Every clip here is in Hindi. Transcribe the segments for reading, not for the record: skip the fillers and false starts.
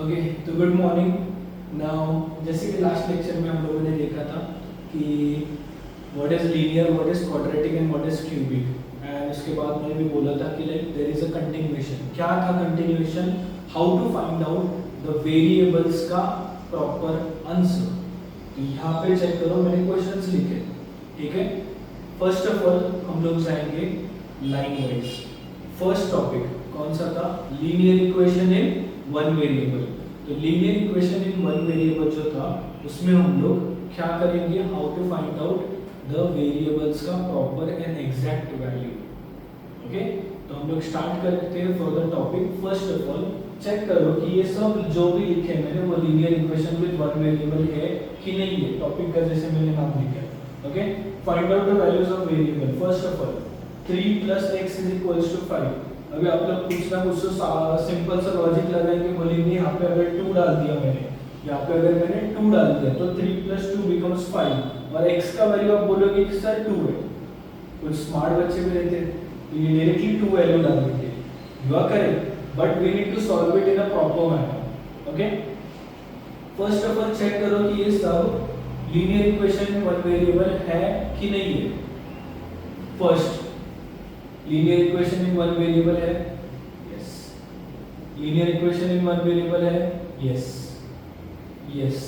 ओके तो गुड मॉर्निंग। नाउ जैसे कि लास्ट लेक्चर में हम लोगों ने देखा था कि what is linear, what is quadratic and what is cubic. And उसके बाद मैंने भी बोला था कि like there is a continuation. क्या था continuation? How to find out the variables का प्रॉपर आंसर। तो यहाँ पे चेक करो, मैंने क्वेश्चंस लिखे, ठीक है। फर्स्ट ऑफ ऑल हम लोग जाएंगे लाइन वाइज। फर्स्ट टॉपिक कौन सा था? Linear equation in one variable. तो linear equation in one variable जो था उसमें हम लोग क्या करेंगे? How to find out the variables का proper and exact value. Okay, तो हम लोग स्टार्ट करते हैं for the topic. First of all check करो कि ये सब जो भी लिखे मैंने वो linear equation with one variable है कि नहीं है। टॉपिक का जैसे मैंने नाम लिखा है। Okay, find out the values of variable. First of all 3 + x = 5। अभी आप लोग कुछ ना कुछ सिंपल सा लॉजिक लगाएंगे, बोलेंगे यहाँ पे अगर 2 डाल दिया मैंने, यहाँ पे अगर मैंने 2 डाल दिया तो 3 + 2 becomes 5 और x का वैल्यू आप बोलोगे कि सर 2 है। कुछ स्मार्ट बच्चे भी रहते हैं तो ये डायरेक्टली 2 वैल्यू डाल देंगे। You are correct, but we need to solve it in a proper manner. Okay, first of all check करो कि ये सब लीनियर इक्वेशन में वन वेरिएबल है कि नहीं है। First, linear equation in one variable है? Yes. Linear equation in one variable है? Yes yes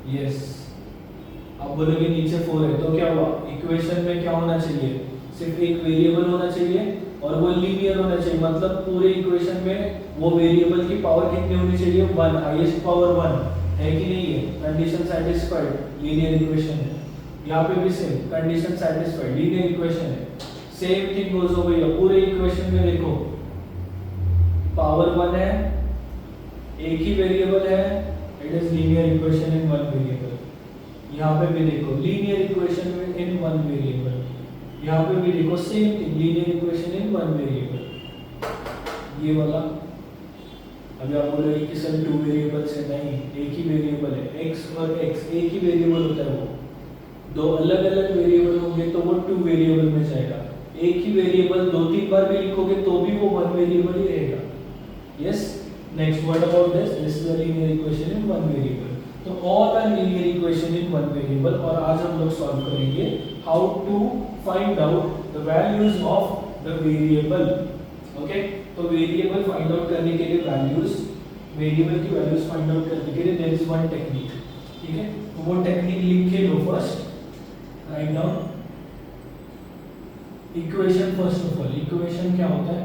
yes. आप बोलोगे नीचे 4 है तो क्या हुआ? इक्वेशन में क्या होना चाहिए? सिर्फ एक वेरिएबल होना चाहिए और वो लीनियर होना चाहिए। मतलब पूरे इक्वेशन में वो वेरिएबल की पावर कितनी होनी चाहिए? 1, हाईएस्ट पावर 1 है कि नहीं है? कंडीशन सेटिस्फाइड, लीनियर इक्वेशन है। यहाँ पे भी same, condition satisfied, linear equation है। Same thing goes over here. पूरे इक्वेशन में देखो पावर 1 है, एक ही वेरिएबल है, it is linear equation in one variable. यहाँ पे भी देखो linear equation in one variable. यहाँ पे भी देखो same thing, linear equation in one variable. ये वाला अभी आप बोलोगे कि सर 2 वेरिएबल्स है। नहीं, एक ही वेरिएबल है, x और x एक ही वेरिएबल होता है। वो दो अलग अलग वेरिएबल होंगे तो वो 2 वेरिएबल में जाएगा। एक ही वेरिएबल 2-3 बार भी लिखोगे तो भी वो वन वेरिएबल ही रहेगा। Yes, next what about this? This is a linear equation in one variable. तो all are linear equation in one variable. और आज हम लोग सॉल्व करेंगे how to find out the values of the variable. Okay, तो वेरिएबल फाइंड आउट करने के लिए वेरिएबल की वैल्यूज फाइंड आउट करने के लिए देयर इज वन टेक्निक। ठीक है, तो वो टेक्निक लिख के लो। First write down equation. First of all equation क्या होता है?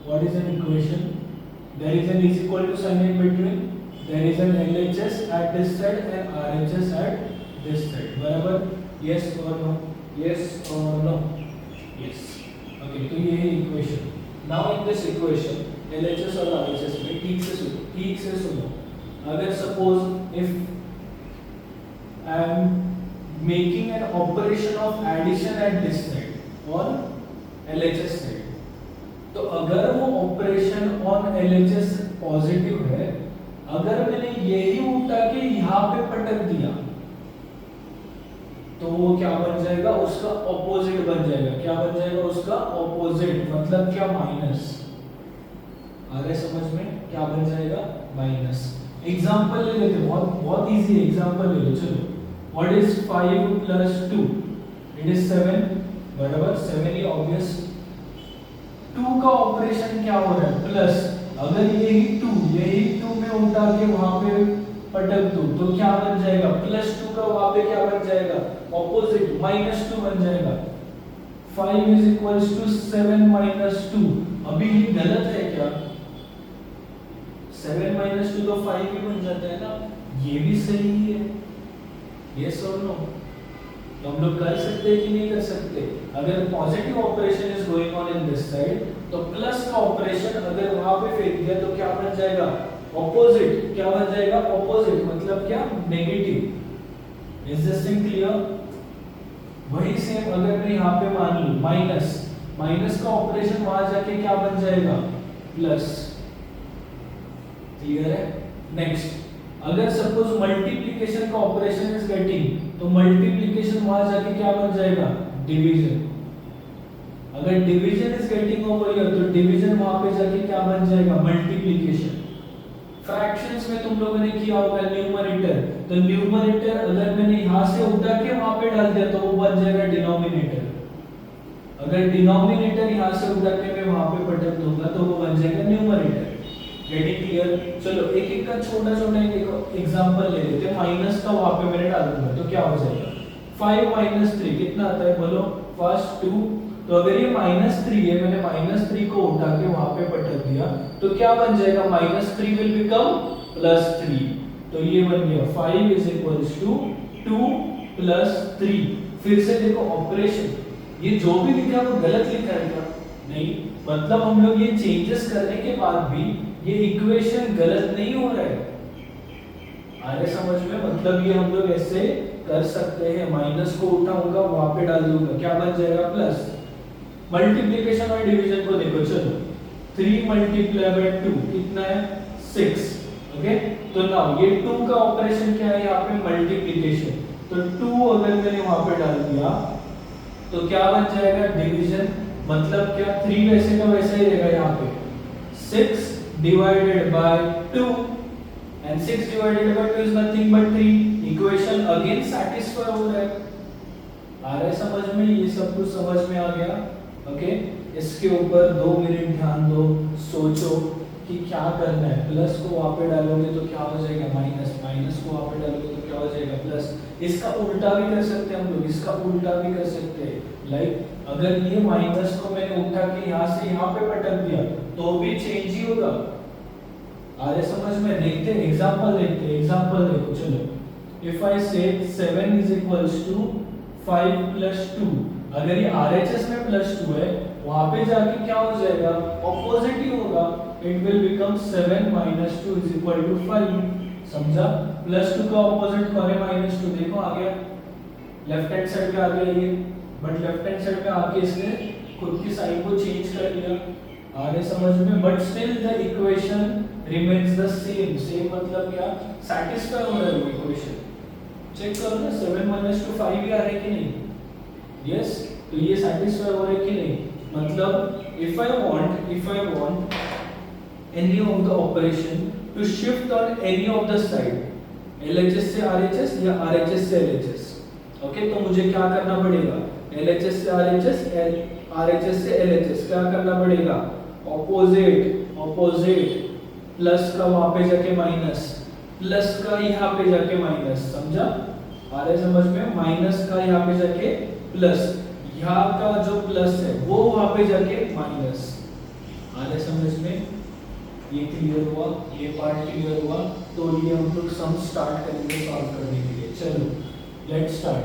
What is an equation? There is an is equal to sign in between, there is an LHS at this side and RHS at this side. बराबर? यस और नो? यस और नो? यस। ओके, तो ये है equation. Now in this equation LHS और RHS में ठीक से सुनो। अगर suppose if I M making an operation of addition at this side on LHS side, तो अगर वो ऑपरेशन ऑन LHS पॉजिटिव है, अगर मैंने यही उठा के यहाँ पे पटक दिया तो वो क्या बन जाएगा? उसका ऑपोजिट बन जाएगा। क्या बन जाएगा? उसका ऑपोजिट। मतलब क्या? माइनस। आ रहा है समझ में? क्या बन जाएगा? माइनस। एग्जांपल ले लेते हैं, बहुत इजी एग्जांपल ले लो। चलो, what is 5 + 2? it is 7। बराबर? 7 ही ऑब्वियस। 2 का ऑपरेशन क्या हो रहा है? प्लस। अगर यही 2 में उठा के वहां पे पटक दूं तो क्या बन जाएगा? +2 का वहां पे क्या बन जाएगा? ऑपोजिट, -2 बन जाएगा। 5 = 7 - 2। अभी ये गलत है क्या? 7 - 2 तो 5 ही बन जाता है ना। ये भी सही है। यस और नो? तो हम लोग कर सकते हैं कि नहीं कर सकते? अगर positive operation is going on in this side तो प्लस का ऑपरेशन अगर वहां पे फेंक दिया तो क्या बन जाएगा? ऑपोजिट। क्या बन जाएगा? ऑपोजिट। मतलब क्या? Negative. Is this thing clear? वही सेम अगर मैं यहाँ पे मान लूं माइनस का ऑपरेशन वहां जाके क्या बन जाएगा? प्लस। क्लियर है? नेक्स्ट, अगर सपोज मल्टीप्लिकेशन का ऑपरेशन इज गेटिंग तो मल्टीप्लिकेशन वहां जाके क्या बन जाएगा? डिवीजन। अगर division is getting over here तो डिवीजन वहां पे जाके क्या बन जाएगा? मल्टीप्लिकेशन। फ्रैक्शंस में तुम लोगों ने किया होगा न्यूमरेटर, तो न्यूमरेटर अगर मैंने यहां से उठा के वहां पे डाल दिया तो वो बन जाएगा डिनोमिनेटर। अगर डिनोमिनेटर यहां से उठा के मैं वहां पे पटक दूंगा तो वो बन जाएगा न्यूमरेटर। Getting clear? चलो एक एक का छोटा छोटा एक एग्जांपल ले लेते हैं। माइनस का वहां पे मैंने डाल दूंगा तो क्या हो जाएगा, 5 - 3 कितना आता है बोलो, फर्स्ट 2। तो अगर ये -3 है, मैंने -3 को उठा के वहां पे पटक दिया तो क्या बन जाएगा, -3 विल बिकम +3। तो ये बन गया 5 = 2 + 3। फिर से देखो ऑपरेशन, ये जो भी लिखा है वो गलत लिखा है क्या? नहीं, मतलब हम लोग ये चेंजेस करने के बाद भी ये इक्वेशन गलत नहीं हो रहा है। आगे समझ में? मतलब ये हम लोग ऐसे कर सकते हैं, माइनस को उठाऊंगा वहां पे डाल दूंगा, क्या बन जाएगा, प्लस। मल्टीप्लिकेशन और डिवीजन को देखो, चलो 3 × 2 कितना है, 6। ओके, तो नाउ ये 2 का ऑपरेशन क्या है यहाँ पे, मल्टीप्लिकेशन। तो 2 अगर मैंने वहां पे डाल दिया तो क्या बन जाएगा, डिवीजन। मतलब क्या, 3 वैसे का वैसा ही रहेगा यहाँ पे, 6 divided by 2 and 6 divided by 2 is nothing but 3। Equation again satisfy हो रहा है। आ रहा है समझ में? ये सब कुछ समझ में आ गया? ओके, इसके ऊपर 2 मिनट ध्यान दो, सोचो कि क्या करना है। प्लस को वहां पे डालोगे तो क्या हो जाएगा, माइनस। माइनस को वहां पे डालोगे तो क्या हो जाएगा, प्लस। इसका उल्टा भी कर सकते हैं हम लोग, इसका उल्टा भी कर सकते हैं। लाइक अगर ये माइनस को मैंने उठा के यहाँ से यहाँ पे पटक दिया तो भी चेंज ही होगा। आ रहे समझ में? देखते हैं एग्जांपल, देखते हैं एग्जांपल। देखो चलो, इफ आई से 7 = 5 + 2, अगर ये RHS में +2 है, वहां पे जाके क्या हो जाएगा, ऑपोजिट ही होगा। It will become 7 - 2 = 5। समझा? +2 का ऑपोजिट कौन है, -2। देखो आ गया, लेफ्ट हैंड साइड पे आ गया ये, बट लेफ्ट हैंड साइड पे आके इसने खुद की साइन को चेंज कर दिया। आ रहे समझ में? But still the equation remains the same. Same मतलब क्या, सैटिस्फाई हो रहा है वो इक्वेशन। चेक करो ना, 7 - 2 5 ही आ रहा है कि नहीं? यस, तो ये सैटिस्फाई हो रहा है कि नहीं? मतलब if I want any of the operation to shift on any of the side, LHS से RHS या RHS से LHS, ओके, तो मुझे क्या करना पड़ेगा, LHS से RHS, RHS से LHS, क्या करना पड़ेगा, ऑपोजिट। प्लस का वहां पे जाके माइनस, प्लस का यहाँ पे जाके माइनस। समझा? आ रहा है समझ में? माइनस का यहाँ पे जाके प्लस, यहाँ का जो प्लस है वो वहां पे जाके माइनस। आ रहा है समझ में? ये क्लियर हुआ? ये पार्ट क्लियर हुआ? तो ये हम लोग सम स्टार्ट करेंगे सॉल्व करने के लिए। चलो लेट्स स्टार्ट।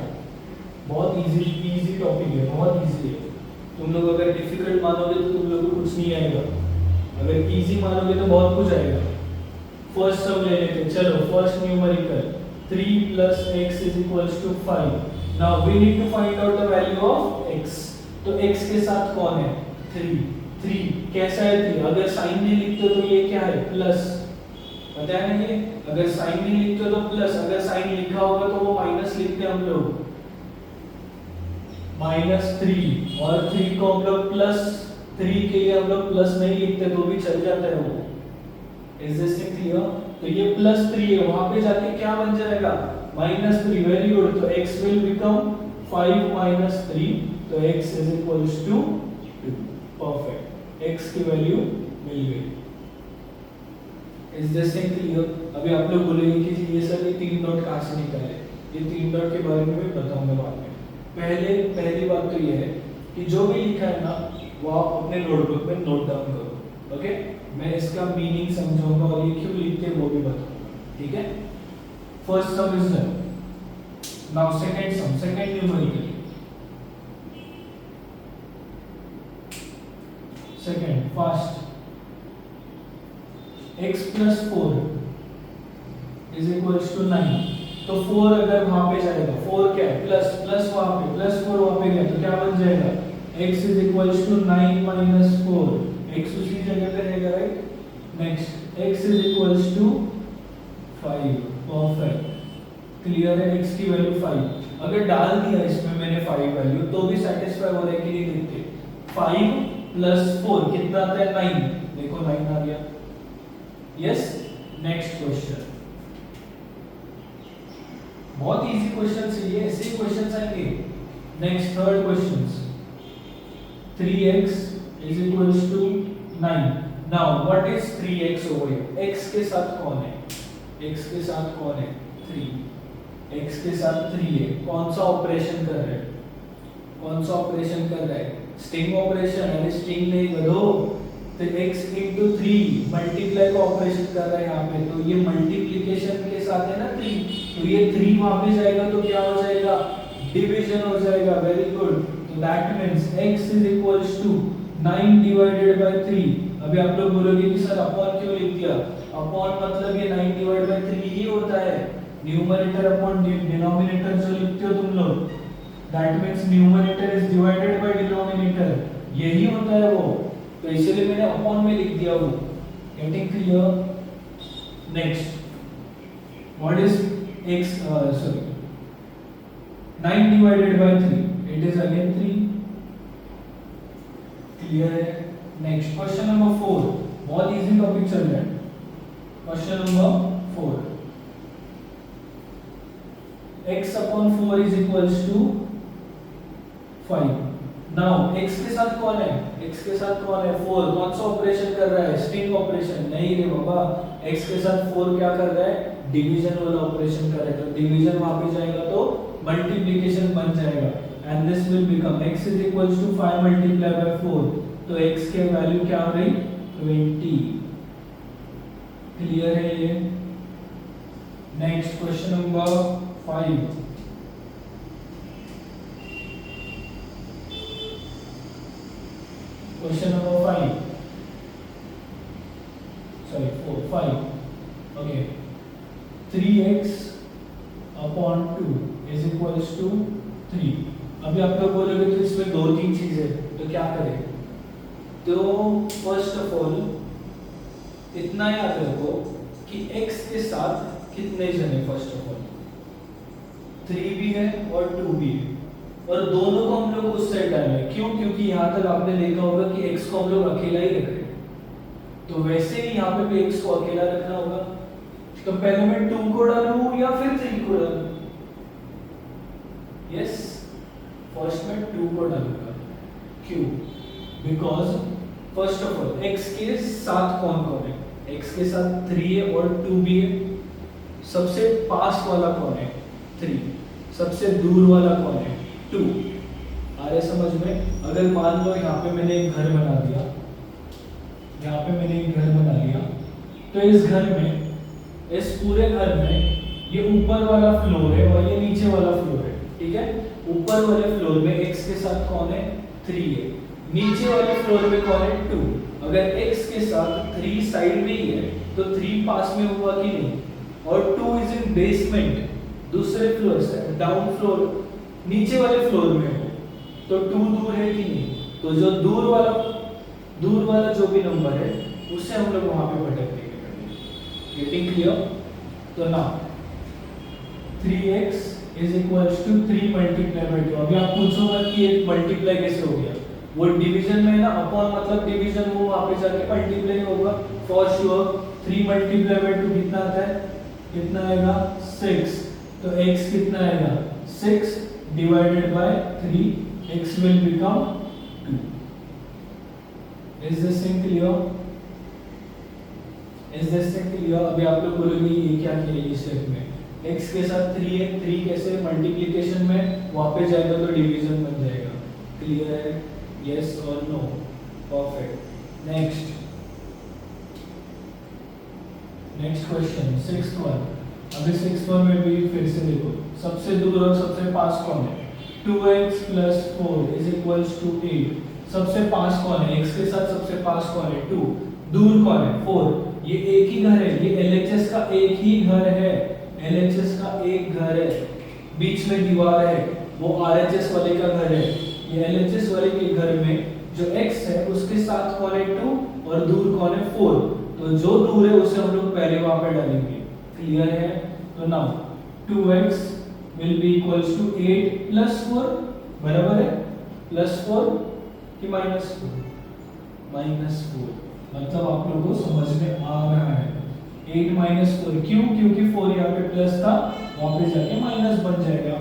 बहुत इजी टॉपिक है, बहुत इजी है। तुम लोग अगर डिफिकल्ट मानोगे तो तुम लोग को कुछ नहीं आएगा, अगर इजी मानोगे तो बहुत कुछ आएगा। फर्स्ट सम ले लेते हैं। चलो first numerical, 3 + x = 5। Now we need to find out the value of x। तो x के साथ कौन है, 3 कैसा है 3? अगर साइन नहीं लिखते तो ये क्या है, प्लस। पता है ना ये, अगर साइन नहीं लिखते तो प्लस, अगर साइन लिखा होगा तो वो माइनस लिखते हैं हम लोग, -3। और 3 को हम लोग +3 के लिए हम लोग प्लस नहीं लिखते तो भी चल जाता है वो। Is this clear? तो ये +3 है, वहां पे जाके क्या बन जाएगा, -3। Very good. तो x विल बिकम 5 - 3, तो x = 2। परफेक्ट, x की वैल्यू मिल गई। Is this clear? अभी आप लोग बोलेंगे कि ये सर ये 3 डॉट कहां से निकाले? ये 3 डॉट के बारे में भी बताऊंगा बाद में। पहली बात तो ये है कि जो भी लिखा है ना वो आप अपने नोटबुक में नोट डाउन करो। ओके, मैं इसका मीनिंग समझाऊंगा और ये क्यों लिखते हैं वो भी बताऊंगा। ठीक है? First some is done. Now second some, second numerical. Second first, x + 4 = 9। तो 4 अगर वहां पे जाएगा, 4 क्या है, प्लस वहां पे, +4 वहां पे गया तो क्या बन जाएगा, x = 9 - 4। x उसी जगह पे रहेगा, right? Next x = 5। Perfect, clear है? x की वैल्यू 5 अगर डाल दिया इसमें मैंने 5 वैल्यू तो भी सेटिस्फाई हो रहा है कि नहीं देखते। 5 + 4 कितना आता है, 9। देखो 9 आ गया। यस, नेक्स्ट क्वेश्चन, बहुत इजी क्वेश्चन है ये, ऐसे ही क्वेश्चन आएंगे। Next third question, 3x is equals to 9। Now what is 3x over here? x के साथ कौन है? x के साथ कौन है? 3। x के साथ 3 है, कौन सा ऑपरेशन कर रहा है? कौन सा ऑपरेशन कर रहा है? String operation. अरे स्ट्रिंग नहीं बदो, तो x into 3 मल्टीप्लाई का ऑपरेशन कर रहा है यहाँ पे, तो ये मल्टीप्लिकेशन के साथ है ना 3, तो ये 3 वहां पे जाएगा तो क्या हो जाएगा? डिवीजन हो जाएगा। Very good. तो that means x is equals to 9 divided by 3। अभी आप लोग बोलोगे कि सर अपॉन क्यों लिख दिया? अपॉन मतलब ये 9 डिवाइडेड बाय 3 ही होता है। न्यूमरेटर अपॉन डिनोमिनेटर जो लिखते हो तुम लोग, that means numerator is divided by denominator, यही होता है वो, तो इसलिए मैंने अपॉन में लिख दिया वो। Getting clear? Next, what is x, sorry, 9 divided by 3, it is again 3। Clear है? नेक्स्ट क्वेश्चन नंबर 4, बहुत इजी टॉपिक चल रहा है। Question number 4, x upon 4 is equals to 5। Now x के साथ कौन है? x के साथ कौन है? 4। कौन सा ऑपरेशन कर रहा है? String operation. नहीं रे बाबा, x के साथ 4 क्या कर रहा है? डिवीजन वाला ऑपरेशन कर रहा है, तो डिवीजन वहां पे जाएगा तो मल्टीप्लिकेशन बन जाएगा, and this will become x is equals to 5 multiplied by 4, तो x के वैल्यू क्या हो गई? 20। क्लियर है ये? Next question number 5, question number 5, sorry 4 5, okay. 3x upon 2 is equals to 3। अभी आप लोग बोलोगे तो इसमें 2-3 चीजें, तो क्या करें? तो फर्स्ट ऑफ ऑल इतना याद रखो कि x के साथ कितने जन है। फर्स्ट ऑफ ऑल 3 भी है और 2 भी है, और दोनों को हम लोग उस साइड डालेंगे। क्यों? क्योंकि यहाँ तक आपने देखा होगा कि x को हम लोग अकेला ही रख रहे हैं, तो वैसे ही यहाँ पे भी x को अकेला रखना होगा। तो पहले मैं 2 को डालूं या फिर 3 को डालूं? यस, फर्स्ट में 2 को डालूंगा। क्यों? Because first of all x के साथ कौन कौन है? x के साथ 3 है और 2 भी है। सबसे पास वाला कौन है? 3। सबसे दूर वाला कौन है? 2। आ रहे समझ में? अगर मान लो यहाँ पे मैंने एक घर बना दिया, यहाँ पे मैंने एक घर बना लिया, तो इस घर में, इस पूरे घर में ये ऊपर वाला फ्लोर है और ये नीचे वाला फ्लोर है, ठीक है? ऊपर वाले फ्लोर में x के साथ कौन है? 3 है। नीचे वाले फ्लोर में कौन है? 2। अगर x के साथ 3 साइड में ही है तो 3 पास में हुआ कि नहीं? और 2 इज इन बेसमेंट, दूसरे फ्लोर से डाउन फ्लोर, नीचे वाले फ्लोर में हो, तो 2 दूर है कि नहीं? तो जो दूर वाला जो भी नंबर है उसे हम लोग वहां पे भटक देंगे। Getting clear? तो ना 3x is equals to 3 multiply by 2। अभी आप पूछोगे कि एक मल्टीप्लाई कैसे हो गया? वो डिवीजन में है ना, अपॉन मतलब डिवीजन, वो वहां पे जाके मल्टीप्लाई होगा फॉर श्योर। 3 मल्टीप्लाई बाय 2 कितना आता है? कितना आएगा? 6। तो x कितना आएगा? 6 divided by 3, x will become 2। Is this thing clear? Is this thing clear? अभी आप लोग बोलोगे ये क्या किया इस स्टेप में? x के साथ 3 है, 3 कैसे मल्टीप्लिकेशन में वापस जाएगा तो डिवीजन बन जाएगा। क्लियर है? यस और no? Perfect. Next question 6th one. अभी 6th वन में भी फिर से देखो, सबसे दूर और सबसे पास कौन है? 2x plus 4 is equals to 8। सबसे पास कौन है? x के साथ सबसे पास कौन है? 2। दूर कौन है? 4। ये एक ही घर है, ये LHS का एक ही घर है, LHS का एक घर है, बीच में दीवार है, वो RHS वाले का घर है। ये LHS वाले के घर में जो x है उसके साथ कौन है? 2, और दूर कौन है? 4। तो जो दूर है उसे हम लोग पहले वहां पे डालेंगे। क्लियर है? तो now 2x will be equals to 8 plus 4, बराबर है प्लस 4 कि माइनस 4? माइनस 4। मतलब आप लोगों को समझ में आ रहा है? 8 माइनस 4 क्यों? क्योंकि 4 यहाँ पे प्लस था, वापस जाके माइनस बन जाएगा।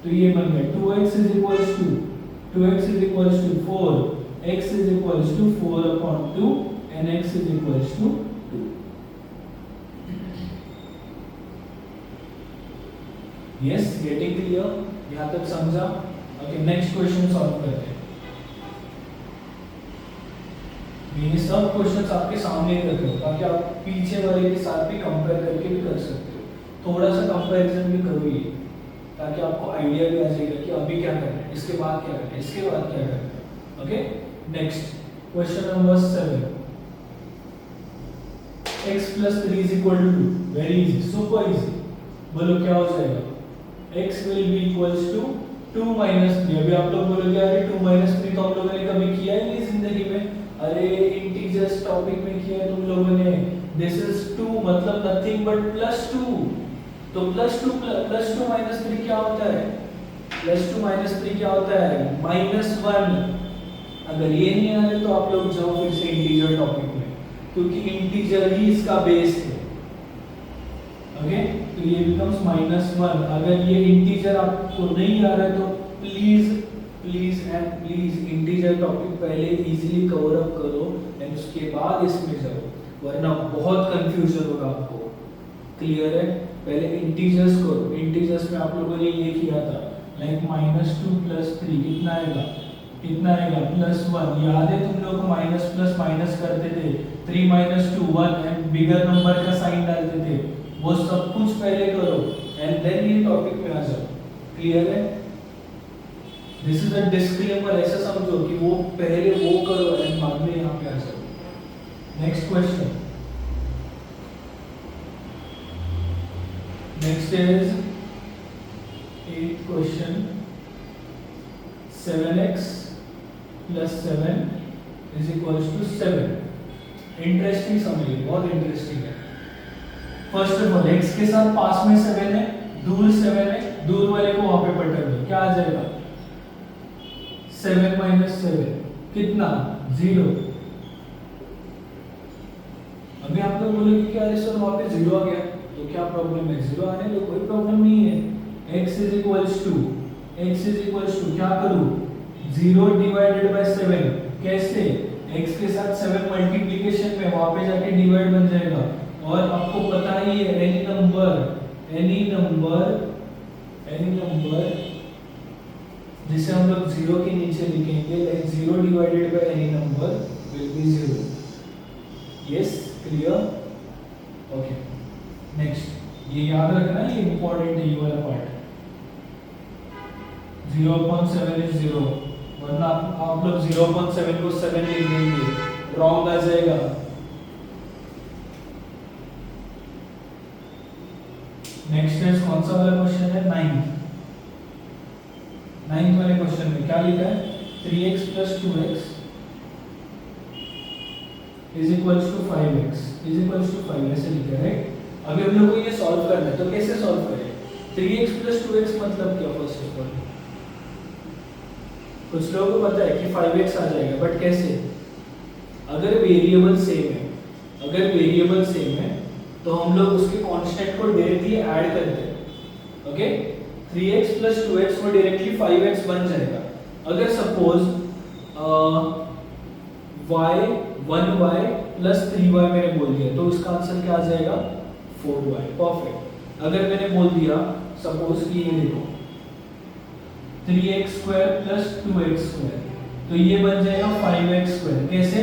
तो ये बन गया 2x is equals to 4, x is equals to 4/2 and x is equals to 2। Yes, getting clear? यहाँ तक समझा? ओके, नेक्स्ट क्वेश्चन सॉल्व करते हैं। ये सब क्वेश्चंस आपके सामने ही रख लो ताकि आप पीछे वाले के साथ भी कंपेयर करके भी कर सकते हो। थोड़ा सा कंपैरिजन भी करो ये, ताकि आपको आइडिया भी आ जाएगा कि अभी क्या करना है, इसके बाद क्या करना है, इसके बाद क्या करना है। Okay, next question number 7। x plus 3 is equal to 2। Very easy, super easy. बोलो क्या हो जाएगा? x will be equals to 2 minus 3। अभी आप लोग बोलोगे अरे 2 minus 3 तो हम लोगों ने कभी किया ही नहीं जिंदगी में। अरे इंटीजर्स टॉपिक में किया है तुम लोगों ने। दिस इज 2 मतलब नथिंग बट +2। तो +2 माइनस 3 क्या होता है? +2 माइनस 3 क्या होता है? -1। अगर ये नहीं आ रहे तो आप लोग जाओ फिर से इंटीजर टॉपिक में, क्योंकि इंटीजर ही इसका बेस है। ओके, तो ये बिकम्स -1। अगर ये इंटीजर आपको नहीं आ रहा है तो प्लीज इंटीजर टॉपिक पहले इजीली कवर अप करो एंड उसके बाद इसमें जाओ, वरना बहुत कंफ्यूजन होगा आपको। क्लियर है? पहले इंटीजर्स करो। इंटीजर्स में आप लोगों ने ये किया था, लाइक -2 + 3 कितना आएगा? +1। याद है तुम लोग को माइनस प्लस माइनस करते थे, 3 - 2 1 एंड बिगर नंबर का साइन डालते थे। वो सब कुछ पहले करो एंड देन ये टॉपिक में आ जाओ। क्लियर है? दिस इज अ डिस्क्लेमर, ऐसा समझो कि वो पहले वो करो एंड बाद में यहाँ पे आ जाओ। Next question, next is 8th question. 7x + 7 = 7। Interesting समझिए, बहुत इंटरेस्टिंग है। फर्स्ट ऑफ ऑल x के साथ पास में 7 है, दूर 7 है, दूर वाले को वहां पे पलट दो, क्या आ जाएगा? 7 - 7 कितना? 0। अभी आप लोग बोलोगे कि अरे सर वहां पे 0 आ गया, तो क्या प्रॉब्लम है? 0 आने दो, कोई प्रॉब्लम नहीं है। x = क्या करूं? 0 / 7। कैसे? x के साथ 7 मल्टीप्लिकेशन में वहां पे जाके डिवाइड बन जाएगा। और आपको पता ही है एनी नंबर जिसे हम लोग 0 के नीचे लिखेंगे, like 0 / any number will be 0। Yes, clear? Okay, next ये याद रखना, ये इंपॉर्टेंट है ये वाला पार्ट। 0/7 is 0, वरना आप लोग 0/7 को 7 लिख देंगे, रॉन्ग आ जाएगा। नेक्स्ट इज कौन सा वाला क्वेश्चन है? 9th वाले क्वेश्चन में क्या लिखा है? 3x + 2x = 5x ऐसे लिखा है। अभी हम लोग को ये सॉल्व करना है, तो कैसे सॉल्व करें? 3x + 2x मतलब क्या? फर्स्ट ऑफ ऑल कुछ लोगों को पता है कि 5x आ जाएगा, बट कैसे? अगर वेरिएबल सेम है तो हम लोग उसके कांस्टेंट को डायरेक्टली ऐड करते हैं। ओके, 3x + 2x को डायरेक्टली 5x बन जाएगा। अगर सपोज 1y + 3y मैंने बोल दिया तो उसका आंसर क्या आ जाएगा? 4y। परफेक्ट। अगर मैंने बोल दिया सपोज कि ये देखो 3x² + 2x², तो ये बन जाएगा 5x²। कैसे?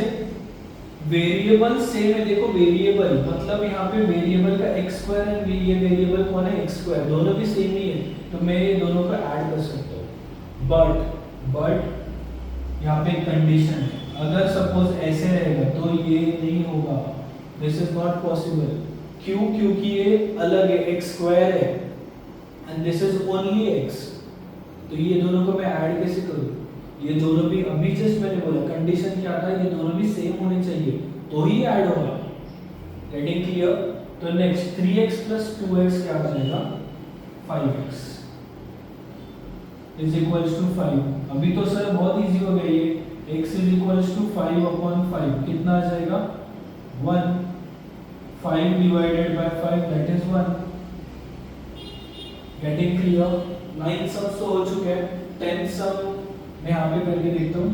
वेरिएबल सेम है। देखो वेरिएबल मतलब यहाँ पे वेरिएबल का x² एंड ये वेरिएबल कौन है? x², दोनों भी सेम ही है, तो मैं ये दोनों को ऐड कर सकता हूँ। बट यहाँ पे कंडीशन है, अगर सपोज ऐसे रहेगा तो ये नहीं होगा, दिस इज नॉट पॉसिबल। क्यों? क्योंकि ये अलग है, x² है and this is only x। तो ये दोनों को मैं ऐड कैसे करूँ? ये दोनों भी अभी जस्ट मैंने बोला कंडीशन क्या था, ये दोनों भी सेम होने चाहिए तो ही ऐड होगा। Getting clear? तो नेक्स्ट 3x + 2x क्या आ जाएगा? 5x = 5। अभी तो सर बहुत इजी हो गया ये। x = 5/5 कितना आ जाएगा? 1। 5 divided by 5 that is 1. Getting clear? 9 sums तो हो चुके हैं. 10 sum मैं यहाँ पे करके देखता हूँ.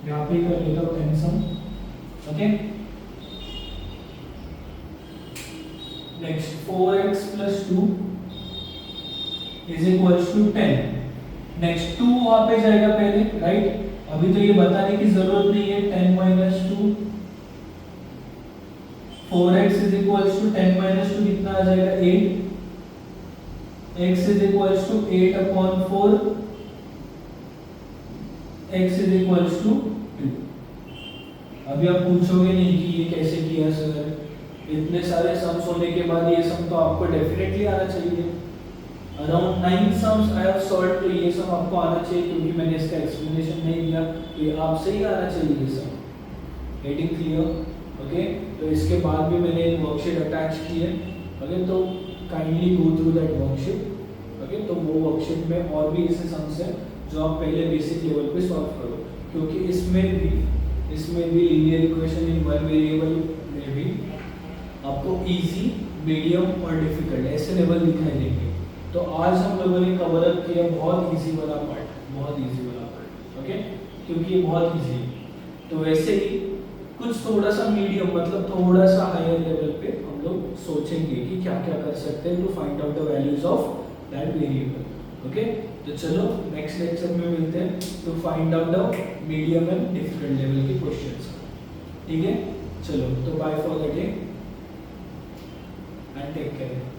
यहाँ पे कर लेता हूँ 10 sum. Okay? Next 4x plus 2 is equals to 10. Next 2 वहाँ पे जाएगा पहले, right? अभी तो ये बताने की जरूरत नहीं है. 10 minus 2 4x is equals to 10 minus 2 कितना आ जाएगा 8. x is equals to 8 upon 4. x is equals to 2. अभी आप पूछोगे नहीं कि ये कैसे किया सर. इतने सारे सम्स होने के बाद ये सम तो आपको डेफिनेटली आना चाहिए. Around 9 sums I have solved, तो ये सम आपको आना चाहिए क्योंकि मैंने इसका एक्सप्लेनेशन नहीं दिया. तो ये आपसे ही आना चाहिए ये सम. Getting clear? ओके. तो इसके बाद भी मैंने एक वर्कशीट अटैच की है. ओके, तो kindly go through that worksheet. Okay, तो वो वर्कशीट में और भी ऐसे सम्स हैं जो आप पहले बेसिक लेवल पे सॉल्व करो, क्योंकि इसमें भी linear equation in one variable में भी आपको इजी, मीडियम और डिफिकल्ट ऐसे लेवल दिखाई देंगे. तो आज हम लोगों ने कवर अप किया बहुत इजी वाला पार्ट. ओके, क्योंकि ये बहुत इजी है. तो वैसे ही कुछ थोड़ा सा मीडियम मतलब थोड़ा सा हायर लेवल पे हम लोग सोचेंगे कि क्या क्या कर सकते हैं to find out the values of that variable. Okay, तो चलो नेक्स्ट लेक्चर में मिलते हैं to find out the medium and difficult level के क्वेश्चंस. ठीक है, चलो तो bye for the day and take care.